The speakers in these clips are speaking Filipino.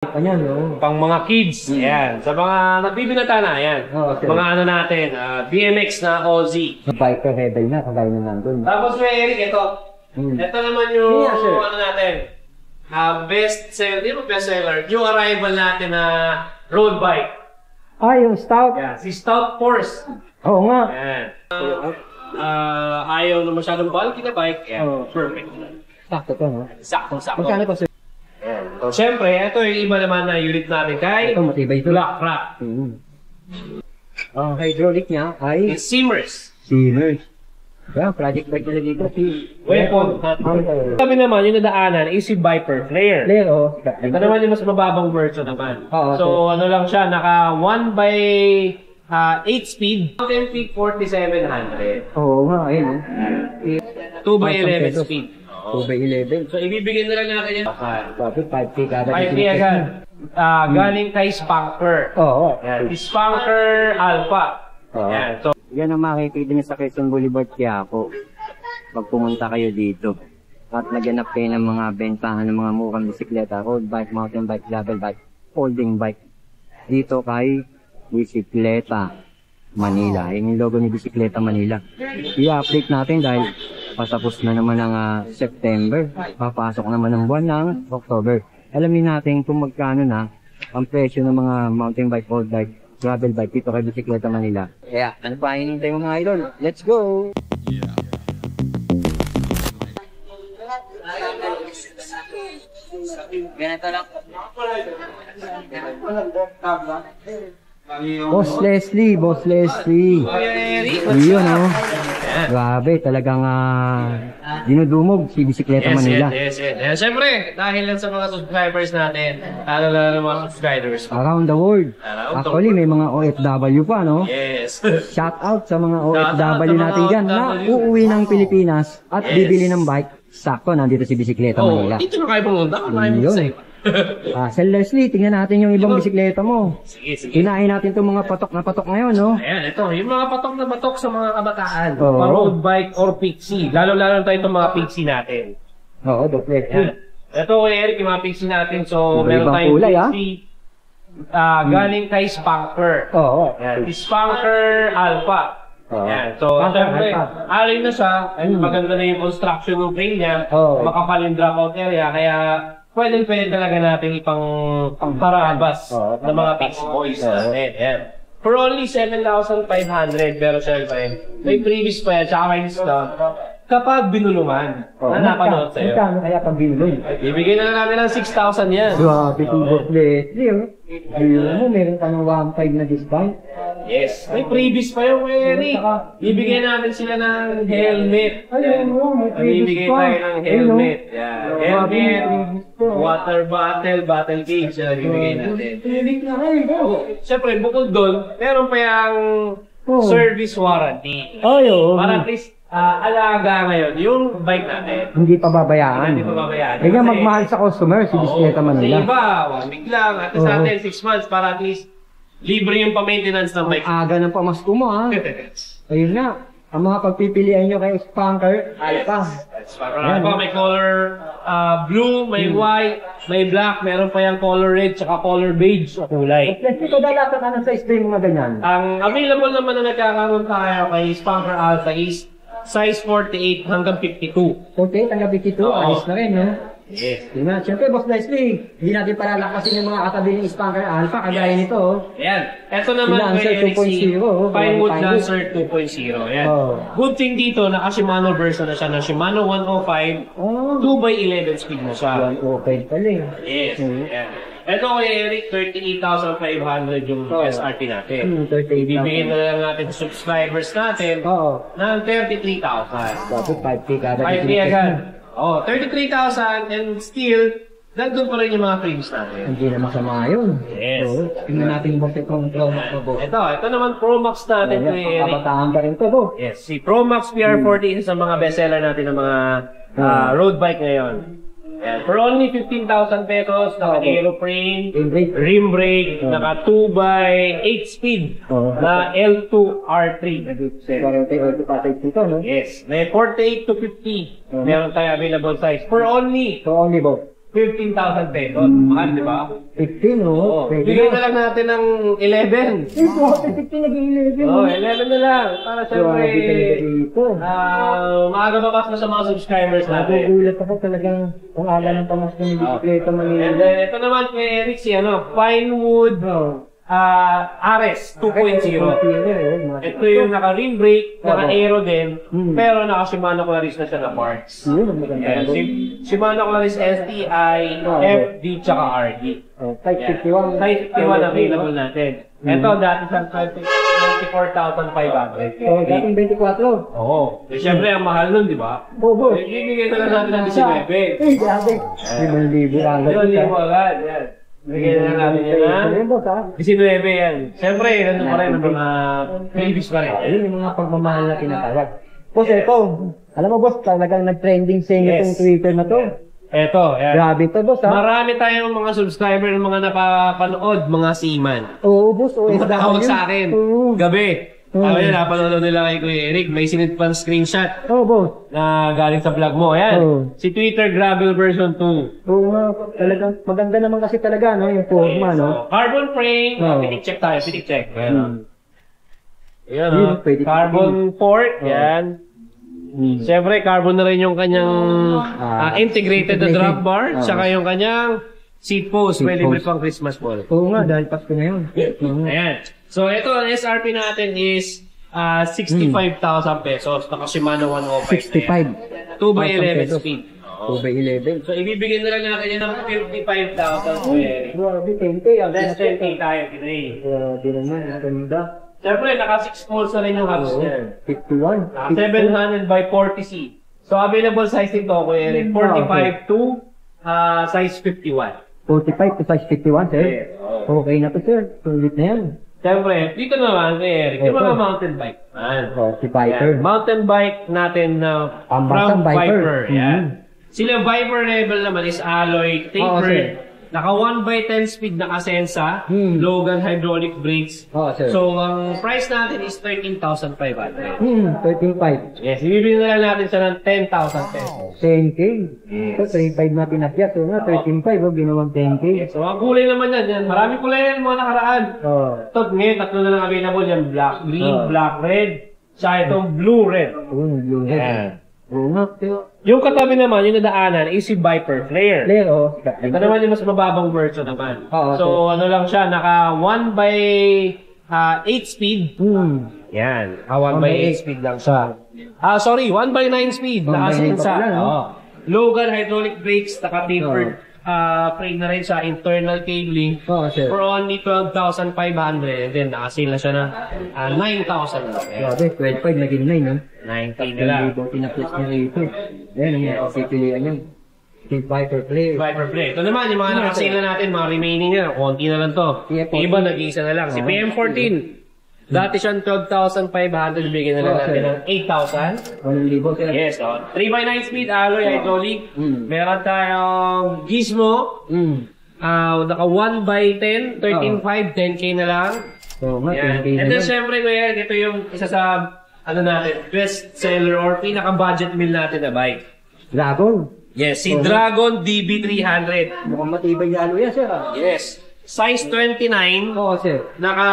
Kanyan, no? Pang mga kids, yan. Sa mga nagbibinata na, yan. Okay. Mga ano natin, BMX na OZ. Biker rebel na, kagaya na nandun. Tapos may Eric, ito. Ito naman yung, ano natin, best seller, yung arrival natin na road bike. Yung Stout? Yan, si Stout Force. Oo nga. Yan. Ayaw na masyadong bulky na bike. Yan, perfect. Sakto to, no? Sakto-sakto. Magkano to, sir? So, syempre, ito yung iba naman na unit natin kay Ito, matibay ito. Black Rock. Ang hydraulic niya ay It's Simmers. Simmers. Project bike nila dito. Weapon. Sabi naman, yung nadaanan is si Viper Flare. Flare, oh. Ito naman yung mas mababang version naman. Oo, so, ano lang siya, naka 1x8 speed. Mountain Peak 4700. Oo nga, ayun. 2x11 speed. 2x11. So, ibibigay na lang natin yan. Bakit 5K kada? 5K agad. Galing kay Spanker. Oo. Yan. Spanker Alpha. Yan. So, yan ang makikita niyo sa Quezon Boulevard, Quiapo. Pag pumunta kayo dito. At naghanap kayo ng mga bentahan ng mga murang bisikleta, road bike, mountain bike, gravel bike, folding bike. Dito kay Bisikleta Manila. Yung logo ni Bisikleta Manila. I-update natin dahil patapos na naman ang September. Papasok naman ang buwan ng October. Alamin natin kung magkano na ang presyo ng mga mountain bike, road bike, gravel bike dito kay Bisikleta Manila. Kaya, ano pa hinihintay mga idol? Let's go! Ganito lang. Boss Leslie. Yun, oh. Grabe, talagang dinudumog si Bisikleta Manila. Yes. Siyempre, dahil lang sa mga subscribers natin, ng mga subscribers. Around the world. Actually, may mga OFW pa, no? Yes. Shout out sa mga OFW natin dyan na uuwi ng Pilipinas at bibili ng bike. Sakto, nandito si Bisikleta Manila. Dito na kayo pumunta. Yun. Sir Leslie, tingnan natin yung ibang bisikleta mo. Sige. Hinahin natin itong mga patok na patok ngayon, no? Ayan, ito. Yung mga patok na patok sa mga kabataan. Road bike or pixie. Lalo-lalo tayo itong mga pixie natin. Oo, doble. Ito, Eric, yung mga pixie natin. So, meron Ibang tayong kulay, pixie. Galing kay Spanker. Oo. Spanker Alpha. Yan. So, syempre, alin na siya. Maganda na yung construction ng frame niya. Makapal yung dropout area. Kaya, pwede talaga natin ipang parabas ng mga pixie boys natin. Yan. For only 7,500. Pero syempre, may previous pa yan. Tsaka may discount. Kapag binulungan, na napanood sa'yo. Magkano kaya pag binulong? Ibigay na lang namin ng 6,000 yan. Grabe, tubos Leslie, oh. Ayun mo, meron ka ng 1.5 na discount. Yes. May previous pa yung Eric. Ibigay natin sila ng helmet. Ayun mo, may Ibigay tayo ng helmet. Yan. Helmet, water bottle, bottle cage. Yan, ibigay natin. Siyempre, bukod doon, meron pa yung service warranty. Para at least, alaga ngayon, yung bike natin. Hindi pa babayaan. Hindi pa babayaan. Hindi nga magmahal sa customer, si Bisikleta Manila. Sa iba, 1 week lang. At sa atin, 6 months para at least libre yung pa-maintenance ng bike. Aga ng pamasko mo, ha? Ayun nga. Ang mga pagpipilian nyo kay Spanker, Alpha. Alpha, may color blue, may white, may black, meron pa yung color red, tsaka color beige o kulay. Ito dalatan ka ng size ba yung mga ganyan? Ang available naman na nagkakaroon tayo kay Spanker Alpha is size 48 hanggang 52. 48 hanggang 52, ayos na rin, no? Yes. Diba? Siyempre, Boss Leslie, hindi natin palalakasin yung mga katabi ng Spanker Alpha, kagaya nito, oh. Ayan. Ito naman Lancer kay Eric C. 2.0, Pinewood Lancer 2.0. Ayan. Good thing dito, naka-Shimano version na siya, na Shimano 105, 2x11 speed na siya. 105 pala, eh. Yes. Ayan. Ito kay Eric, 38,500 yung SRP natin. 38,000. Ibibigay na lang natin sa subscribers natin ng 33,000. Dapat 5K kada. 5K agad. 33,000 and still, nandun pa rin yung mga frames natin. Hindi na masama yun. Yes. Tingnan natin yung bukit kong Pro Max mo, boss. Ito naman Pro Max natin kay Eric. Kabataan pa rin to, boss. Yes, si Pro Max PR40 isa sa mga bestseller natin ng mga road bike ngayon. Yan. For only 15,000 pesos, naka-aeroplane, rim brake, naka 2x8 speed, na L2 R3. Dito, no? Yes, may 48 to 50. Meron tayo available size. For only So only, boss. 15,000 pesos. Mahal, di ba? 15, oh. Bigay na lang natin ng 11. 15 naging 11. Oh, 11 na lang. Para syempre, maaga bakas na sa mga subscribers natin. Nagugulat ako talagang kung ala ng pamas ng bisikleta Manila. And then, ito naman kay Eric, si Pinewood Ares 2.0. Ito yung naka-rim brake, naka-aero din, pero naka-Shimano Claris na siya na parts. Shimano Claris STI, FD, tsaka RD. Type 51. Type 51 available natin. Ito, dati sa 24,500. So, dating 24. Oo. Siyempre, ang mahal nun, di ba? Oo. Ibigay na lang natin ng 19. Eh, grabe. 5,000 agad. 5,000 agad, yan. Bigyan na natin yan, ha? 19 yan. Siyempre, nandun pa rin ang mga previous pa rin. Ayun yung mga pagmamahal na tinatawag. Boss, ito. Alam mo, boss, talagang nag-trending sa inyo itong Twitter na to. Eto, yan. Grabe to, boss, ha? Marami tayong mga subscriber ng mga napapanood, mga seaman. Oo, boss. Tumatawag sa akin. Gabi. Ako yun, napanood nila kay Kuya Eric. May sinit pang screenshot. Oo, boss. Na galing sa vlog mo. Ayan. Si Twitter Gravel version 2. Oo nga, talagang maganda naman kasi talaga, no? Yung forma, no? Carbon frame. Pitik check tayo, pitik check. Ayan, Ayan, carbon fork. Yan. Siyempre, carbon na rin yung kanyang integrated na drop bar. Tsaka yung kanyang seat post. Pwede may pang Christmas ball. Oo nga, dahil Pasko na yun. Ayan. So, ito, ang SRP natin is 65,000 pesos. Naka-Shimano 105. 65. 2x11 speed. 2x11. So, ibibigyan na lang natin yan ng 55,000 per. Grabe, 10K. Less 10K tayo today. Grabe naman, ang ganda. Siyempre, naka 6 molds na rin yung hubs niya. 51. Naka 700 by 40C. So, available size nito, Kuya Eric, 45 to size 51. 45 to size 51, sir? Yes. Okay na to, sir. Sulit na yan. Siyempre, dito naman, Kuya Eric, yung mga mountain bike. Si Viper. Mountain bike natin na Pambasang from Viper. Viper. Sila Viper Rebel naman is alloy, tapered. Naka 1x10 speed na Asensa, Logan hydraulic brakes. Sir. So, ang price natin is 13,500. 13.5. Yes, ibibili na lang natin siya ng 10,000 pesos. 10K. So, 3.5 na pinakyat. So, 13.5, ginawang 10K. So, ang kulay naman yan. Maraming kulay yan mga nakaraan. Ito, ngayon, tatlo na lang available yan. Black green, black red, tsaka itong blue red. Blue red. Yung katabi naman, yung nadaanan, is si Viper Flare. Ito naman yung mas mababang version naman. So, ano lang siya, naka 1x8 speed. Yan. 1x8 speed lang siya. Sorry, 1x9 speed. Naka-Asensa. Logan hydraulic brakes, naka-tapered. Frame na rin sa internal cabling for only 12,500 and then naka-sale na siya na 9,000 lang. Grabe, 12.5 naging 9, no? 9K na lang. Tinapos niya rito. Ayan, ang pipilian niya. Viper Play. Viper Play. Ito naman, yung mga naka-sale na natin, mga remaining na, konti na lang to. Iba, nag-iisa na lang. Si PM14. Dati siyang 12,500, bigyan na lang natin ng 8,000. 1,000. Yes, 3x9 speed, alloy, hydraulic. Meron tayong Gizmo. Naka 1x10, 13.5, 10K na lang. Yan. And then, syempre, Kuya, ito yung isa sa, best seller or pinaka-budget meal natin na bike. Dragon? Yes, si Dragon DB300. Mukhang matibay lalo yan, sir. Yes. Size 29. Sir. Naka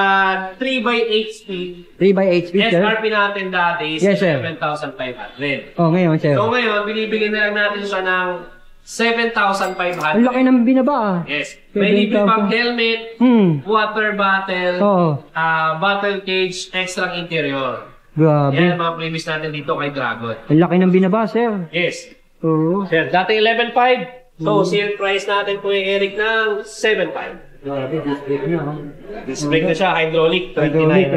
3x8 speed. 3x8 speed, sir? SRP natin dati is 7,500. Ngayon, sir. So ngayon, binibigyan na lang natin siya ng 7,500. Ang laki ng binaba, Yes. May libre pang helmet, water bottle, bottle cage, extra interior. Grabe. Yan mga previous natin dito kay Dragon. Ang laki ng binaba, sir. Yes. Sir, dati 11,500. So, sale price natin po yung Eric ng 7,500. Grabe, disc brake niya, Disc brake na siya, hydraulic, 29. Hydraulic,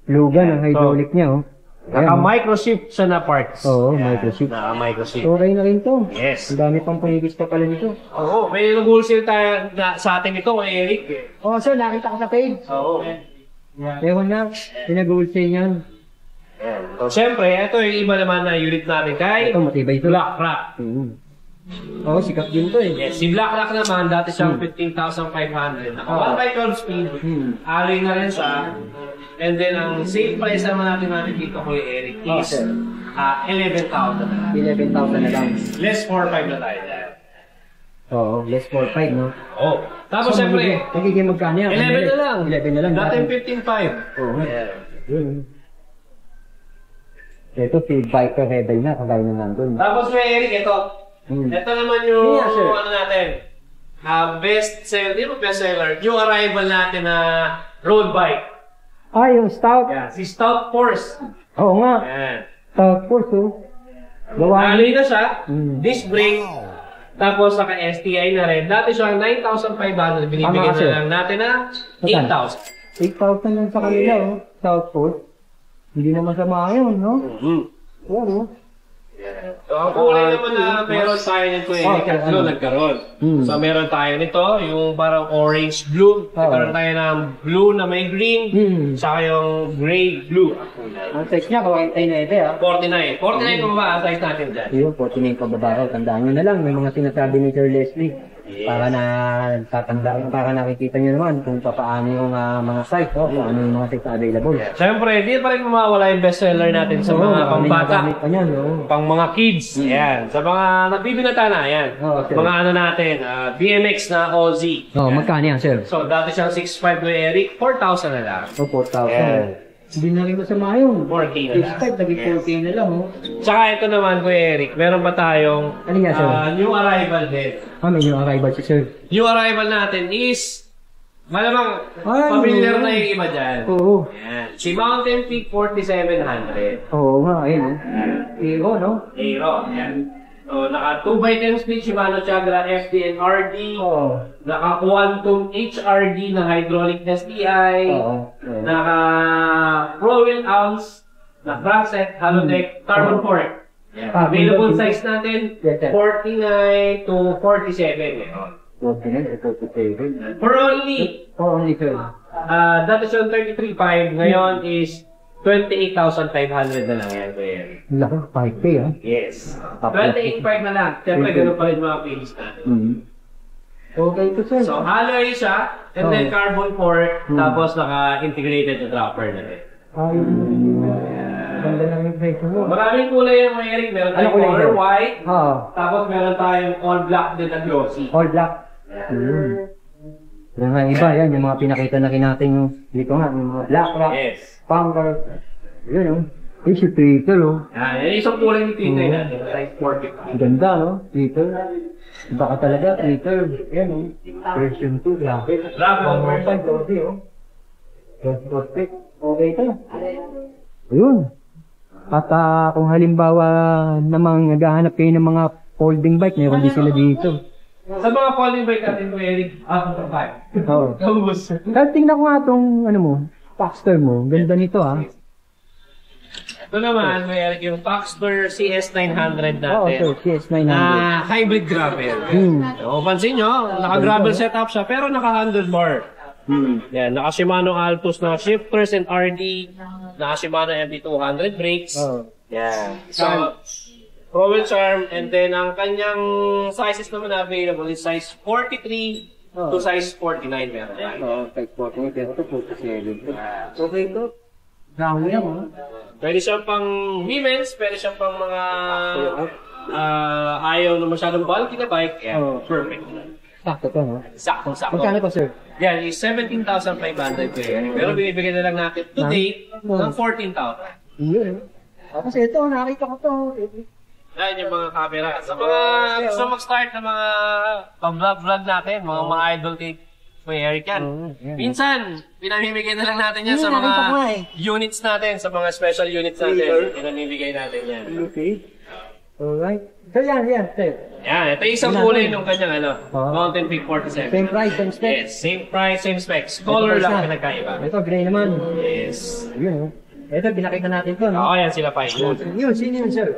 Lugan ang hydraulic niya, Naka-microchip siya na parts. Microchip. Naka-microchip. Okay na rin to. Yes. Ang dami pang pangigis pa pala nito. Oo, may nag-wholesale tayo sa atin ito kay Eric. Sir, nakita ko sa page. Oo. Ewan na, pinag-wholesale yan. So, syempre, ito yung iba naman na unit natin kay Ito, matibay ito. Black Rock. Sikat din to Yes, si Black Rock naman, dati siyang 15,500. Naka 1x12 speed. Alloy na rin siya. And then, ang sale price naman natin dito kay Eric is 11,000 na lang. 11,000 na lang. Less 4,500 na tayo dyan. Oo, less 4.5, no? Oh. Tapos siyempre, Nagiging magkano yan? 11 na lang. 11 na lang. Dati 15.5. Oo. Ito, si Biker Rebel na, kagaya na nandun. Tapos may Eric, ito. Ito naman yung, Yeah, sir. ano natin, best seller, di ba best seller? Yung arrival natin na road bike. Ah, yung Stout. Yan, si Stout Force. Oo nga. Yan. Stout Force, oh. Gawa. Alloy na siya, Mm. disc brake, tapos naka STI na rin. Dati siya 9,500, binibigyan Tama, sir. na lang natin na 8,000. 8,000 lang sa kanila, oh. Stout Force. Hindi naman masama yun, no? Yan, oh. So, ang kulay naman na meron tayo nito tatlo nagkaroon. So, meron tayo nito, yung parang orange-blue. Nagkaroon tayo ng blue na may green, saka yung gray-blue. Ang size niya, kawai tayo na ito, ah. 49. 49 kung ba ang size natin dyan? Yun, 49 pababa. Tandaan nyo na lang, may mga sinasabi ni Sir Leslie. Para na tatandaan, para nakikita nyo naman kung paano yung mga size, kung ano yung mga size available. Siyempre, di pa rin mawawala yung bestseller natin sa mga pambata, pang mga kids. Yan. Sa mga nagbibinata na, yan. Mga ano natin, BMX na OZ. Magkano yan, sir? So, dati siyang 6.5 with Eric, 4,000 na lang. 4,000. Hindi na rin masama yun. 4K na lang. 6.5, naging 4K na lang, oh. Tsaka ito naman, Kuya Eric, meron pa tayong Ano nga, sir? new arrival din. May new arrival si sir. New arrival natin is, malamang, familiar na yung iba dyan. Oo. Yan. Si Mountain Peak 4700. Oo nga, ayun, oh. Hero, no? Aero. Yan. So, naka 2x10 speed Shimano Chagra FD and RD. Naka Quantum HRD na hydraulic na STI. Naka Pro Wheel ounce na crankset, halodeck, carbon fork. Available size natin, 49 to 47. 49 to 47. For only, sir. dati siya 33.5, ngayon is 28,500 na lang yan, Kuya. Laki, 5K, ah. Yes. 28.5 na lang. Siyempre, ganun pa rin mga feelings natin. Okay to, sir. So, alloy siya, and then carbon fork, tapos naka-integrated na dropper na rin. Ganda lang yung presyo mo. Maraming kulay yung mga Eric. Meron tayong color white, tapos meron tayong all black din na glossy. All black. Yung mga iba, yan, yung mga pinakita na natin yung dito nga, yung mga black rock, punker. Yun, oh. Yung si Twitter, oh. Yan, isang kulay ni Twitter natin, size 450. Ganda, no? Twitter. Baka talaga, Twitter. Yan, oh. Version 2, grabe. Grabe, version 2. Oh. Prospect. Okay ito. Ayun. At kung halimbawa namang naghahanap kayo ng mga folding bike, meron din sila dito. Sa mga folding bike natin, Kuya Eric, after 5. Oo. Kabus. Kaya tingnan ko nga itong, ano mo, Paxter mo. Ganda nito, ah. Ito naman, Kuya Eric, yung Paxter CS900 natin. Oo, sir. CS900. Hybrid gravel. So, pansin nyo, naka-gravel setup siya, pero naka-handlebar. Yan, naka Shimano Altus na shifters and RD, naka Shimano MT200 brakes. Yan. So, Rowell Charm, and then ang kanyang sizes naman na available is size 43 to size 49 meron tayo. Size 49, pero ito 47. Okay ito. Dami yan, oh. Pwede siyang pang women's, pwede siyang pang mga ayaw na masyadong bulky na bike. Yeah, perfect. Sakto to, no? Sakto. Magkano pa, sir? Yan, is 17,500 pero binibigyan na lang natin today ng 14,000. Yun, tapos ito, nakita ko to. Yan yung mga camera. Sa mga gusto mag-start na mga pang-vlog natin, mga idol tape, may Eric yan. Minsan, pinamimigay na lang natin yan sa mga units natin, sa mga special units natin. Pinamimigay natin yan. Okay. Alright. So yan, sir. Yan, ito yung isang kulay nung kanyang Mountain Peak 47. Same price, same specs. Yes, same price, same specs. Color lang pinagkaiba. Ito, gray naman. Yes. Yun, ito, binakita natin to, no? Oo, yan sila pa yun. Yun, sino yun, sir?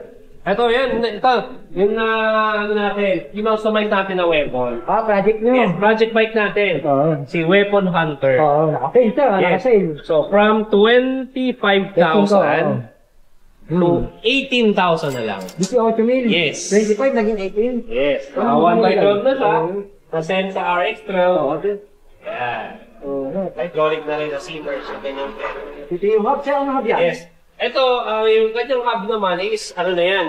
Ito, yan. Ito. Yung ano natin. Yung customize natin na weapon. Project nyo. Yes, project bike natin. Si Weapon Hunter. Naka-sale, sir. Naka-sale. So, from 25,000 to 18,000 na lang. 18,000. Yes. 25, naging 18. Yes. 1x12 na siya. Nasend sa RX12. Yan. Hydraulic na rin na seamers. Ito yung hub, sir. Ano hub yan? Yes. Ito, yung kanyang hub naman is, ano na yan,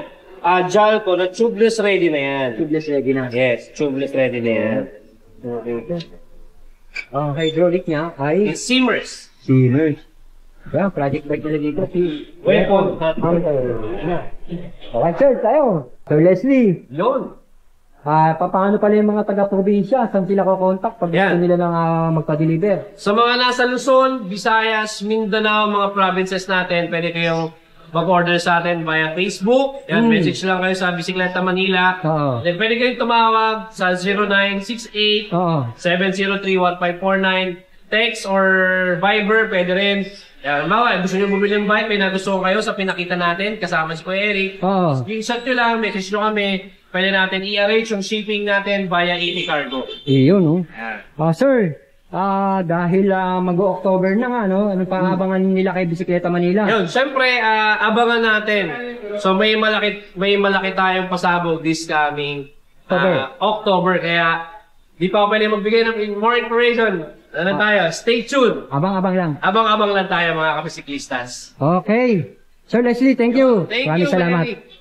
Jalco na tubeless ready na yan. Tubeless ready na. Yes, tubeless ready na yan. Okay. Ang hydraulic niya ay Yung Simmers. Simmers. Kaya, project bike nila dito. Weapon. Okay, sir, tayo. Sir Leslie, Yun. paano pala yung mga taga-probinsya? Saan sila ko-contact pag gusto Yan. nila ng magpa-deliver? Sa mga nasa Luzon, Visayas, Mindanao, mga provinces natin, pwede kayong mag-order sa atin via Facebook. Yan, message lang kayo sa Bisikleta Manila. Oo. Then pwede kayong tumawag sa 0968 Oo. 703-1549. Text or Viber, pwede rin. Yan, bawa, gusto nyo bumili ng bike, may nagustuhan kayo sa pinakita natin, kasama si Kuya Eric. Oo. Screenshot nyo lang, message nyo kami. Pwede natin i-arrange yung shipping natin via ET Cargo. Iyon, no? Yan. Sir, dahil mag-October na nga, no? Anong pangabangan nila kay Bisikleta Manila? Yun, syempre, abangan natin. So may malaki tayong pasabog this coming October. Kaya di pa ako pwede magbigay ng more information. Ano tayo? Stay tuned. Abang-abang lang. Abang-abang lang tayo mga kapisiklistas. Okay. Sir Leslie, thank you. Thank Maraming you, salamat. Eric.